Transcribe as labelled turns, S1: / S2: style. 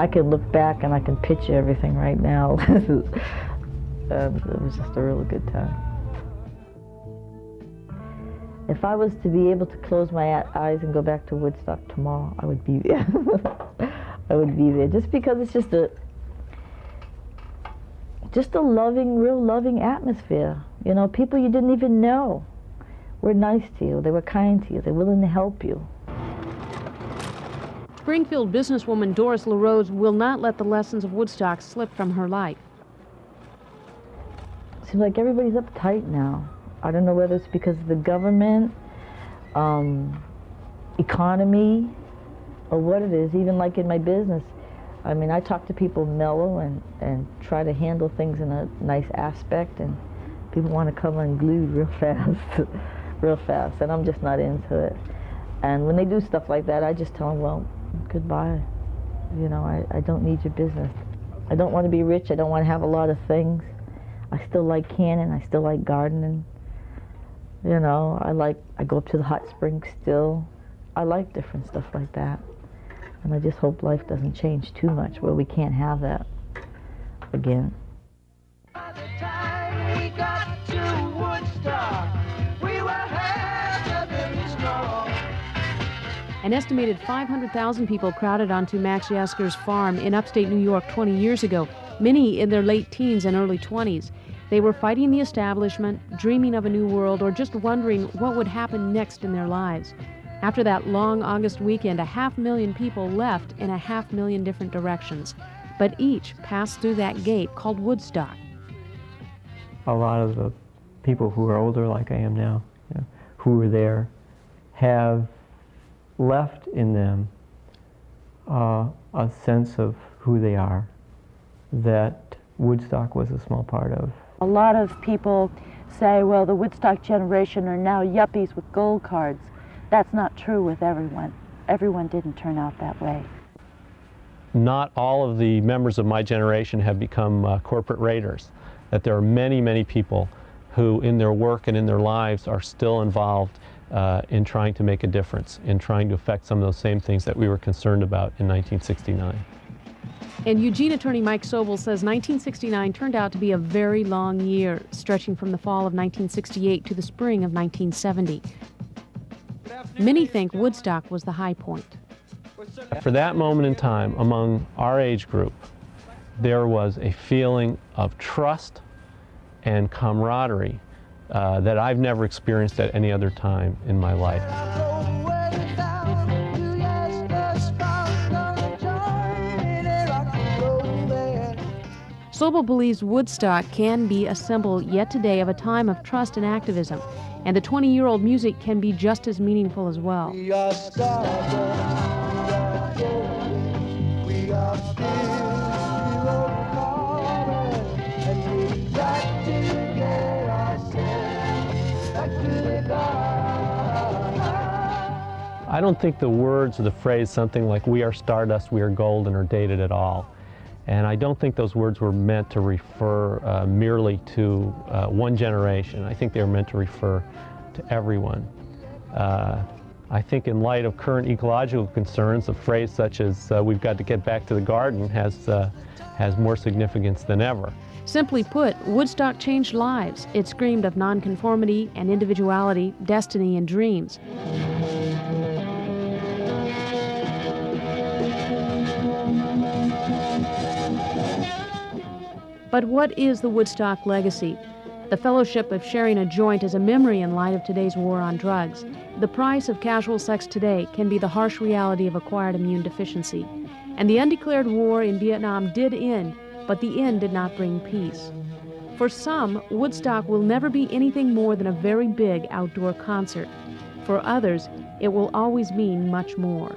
S1: I can look back and I can picture everything right now. It was just a really good time. If I was to be able to close my eyes and go back to Woodstock tomorrow, I would be there. I would be there, just because it's just a loving, real loving atmosphere. You know, people you didn't even know were nice to you. They were kind to you. They're willing to help you.
S2: Springfield businesswoman Doris LaRose will not let the lessons of Woodstock slip from her life.
S1: Seems like everybody's uptight now. I don't know whether it's because of the government, economy, or what it is. Even like in my business, I mean, I talk to people mellow and try to handle things in a nice aspect, and people want to come unglued real fast, real fast, and I'm just not into it. And when they do stuff like that, I just tell them, well, goodbye. You know, I don't need your business. I don't want to be rich. I don't want to have a lot of things. I still like canning. I still like gardening. You know, I go up to the hot springs still. I like different stuff like that. And I just hope life doesn't change too much where we can't have that again. By the time we got to Woodstock, we were heaven is known.
S2: An estimated 500,000 people crowded onto Max Yasker's farm in upstate New York 20 years ago, many in their late teens and early 20s. They were fighting the establishment, dreaming of a new world, or just wondering what would happen next in their lives. After that long August weekend, 500,000 people left in 500,000 different directions, but each passed through that gate called Woodstock.
S3: A lot of the people who are older, like I am now, you know, who were there, have left in them a sense of who they are that Woodstock was a small part of.
S4: A lot of people say, well, the Woodstock generation are now yuppies with gold cards. That's not true with everyone. Everyone didn't turn out that way.
S5: Not all of the members of my generation have become corporate raiders. That there are many, many people who in their work and in their lives are still involved in trying to make a difference, in trying to affect some of those same things that we were concerned about in 1969.
S2: And Eugene attorney Mike Sobel says 1969 turned out to be a very long year, stretching from the fall of 1968 to the spring of 1970. Many think Woodstock was the high point.
S5: For that moment in time, among our age group, there was a feeling of trust and camaraderie that I've never experienced at any other time in my life.
S2: Sobel believes Woodstock can be a symbol yet today of a time of trust and activism, and the 20-year-old music can be just as meaningful as well.
S5: I don't think the words or the phrase something like "we are stardust, we are golden" are dated at all. And I don't think those words were meant to refer merely to one generation. I think they were meant to refer to everyone. I think in light of current ecological concerns, a phrase such as "we've got to get back to the garden" has more significance than ever.
S2: Simply put, Woodstock changed lives. It screamed of nonconformity and individuality, destiny and dreams. But what is the Woodstock legacy? The fellowship of sharing a joint is a memory in light of today's war on drugs. The price of casual sex today can be the harsh reality of acquired immune deficiency. And the undeclared war in Vietnam did end, but the end did not bring peace. For some, Woodstock will never be anything more than a very big outdoor concert. For others, it will always mean much more.